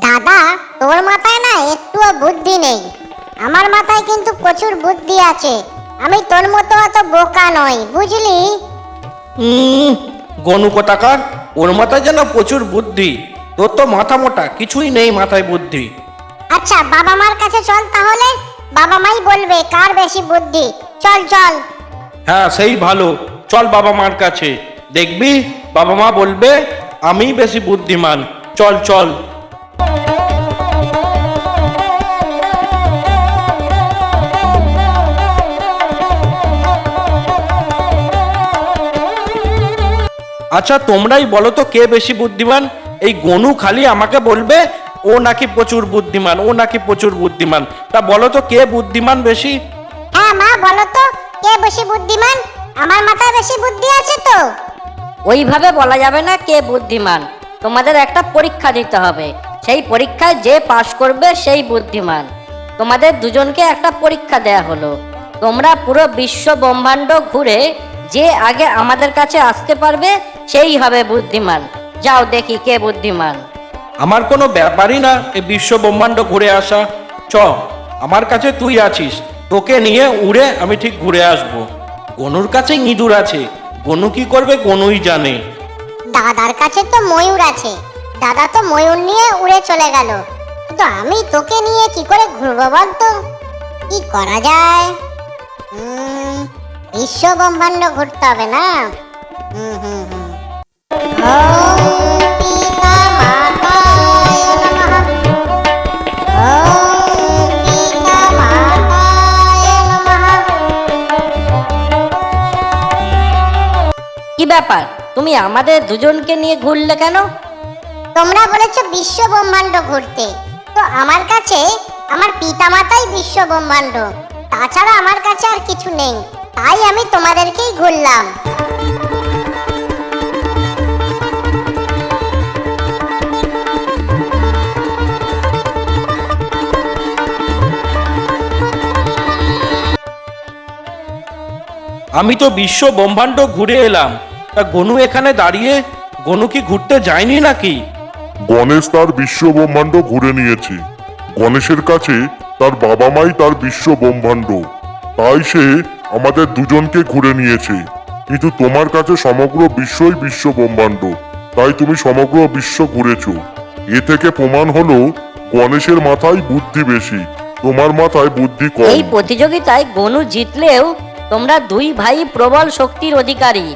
দাদা, তোর মাথায় না একটুও বুদ্ধি নেই। আমার মাথায় কিন্তু প্রচুর বুদ্ধি আছে। আমি তোর মতো অত বোকা নই, বুঝলি? গনু কোথাকার, ওর মাথায় যেন প্রচুর বুদ্ধি। তোর তো মাথা মোটা, কিছুই নেই মাথায় বুদ্ধি। আচ্ছা, বাবা মার কাছে চল তাহলে। বাবা মাই বলবে কার বেশি বুদ্ধি। চল চল। হ্যাঁ, সেই ভালো। চল বাবা মার কাছে, দেখবি বাবা মা বলবে আমি বেশি বুদ্ধিমান। চল চল। আচ্ছা, তোমরাই বলো তো কে বেশি বুদ্ধিমান? এই গনু খালি আমাকে বলবে ও নাকি প্রচুর বুদ্ধিমান, ও নাকি প্রচুর বুদ্ধিমান। তা বলো তো কে বুদ্ধিমান বেশি? হ্যাঁ মা, বলো তো কে বেশি বুদ্ধিমান? আমার মাথায় বেশি বুদ্ধি আছে তো। ওইভাবে বলা যাবে না কে বুদ্ধিমান। তোমাদের একটা পরীক্ষা দিতে হবে, সেই পরীক্ষায় যে পাশ করবে সেই বুদ্ধিমান। তোমাদের দুজনকে একটা পরীক্ষা দেয়া হলো। তোমরা পুরো বিশ্ব ব্রহ্মাণ্ড ঘুরে যে আগে আমাদের কাছে আসতে পারবে সেই হবে বুদ্ধিমান। যাও দেখি কে বুদ্ধিমান। আমার কোনো ব্যাপারই না এই বিশ্ব ব্রহ্মাণ্ড ঘুরে আসা। চ, আমার কাছে তুই আছিস, তোকে নিয়ে উড়ে আমি ঠিক ঘুরে আসব। গনুর কাছে ইঁদুর আছে, গনু কি করবে গনুই জানে। দাদার কাছে তো ময়ূর আছে, দাদা তো ময়ূর নিয়ে উড়ে চলে গেল। তো আমি তোকে নিয়ে কি করে ঘুরবো বলতো? কি করা যায়? বিশ্ব ব্রহ্মাণ্ড ঘুরতে হবে না? হুম হুম হুম ওম পিতা মাতায় নমঃ। ওম পিতা মাতায় নমঃ। কি ব্যাপার, তুমি আমাদের দুজনকে নিয়ে ঘুরলে কেন? তোমরা বলেছো বিশ্ব ব্রহ্মাণ্ড ঘুরতে, তো আমার কাছে আমার পিতামাতাই বিশ্ব ব্রহ্মাণ্ড। তাছাড়া আমার কাছে আর কিছু নেই, তাই আমি তোমাদেরকেই ঘুরলাম। আমি তো বিশ্ব ব্রহ্মাণ্ড ঘুরে এলাম, তা গনু এখানে দাঁড়িয়ে, গনু কি ঘুরতে যায়নি নাকি? গণেশ তার বিশ্ব ব্রহ্মাণ্ড ঘুরে নিয়েছে। গণেশের কাছে তার বাবা মাই তার বিশ্ব ব্রহ্মাণ্ড, তাই সে আমাদের দুজনকে ঘুরে নিয়েছে। কিন্তু তোমার কাছে সমগ্র বিশ্বই বিশ্ব ব্রহ্মাণ্ড, তাই তুমি সমগ্র বিশ্ব ঘুরেছো। এ থেকে প্রমাণ হলো গণেশের মাথায় বুদ্ধি বেশি, তোমার মাথায় বুদ্ধি কম। এই প্রতিযোগিতায় গনু জিতলেও তোমরা দুই ভাই প্রবল শক্তির অধিকারী।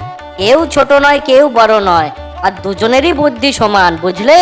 কেউ ছোট নয়, কেউ বড় নয়, আর দুজনেরই বুদ্ধি সমান, বুঝলে?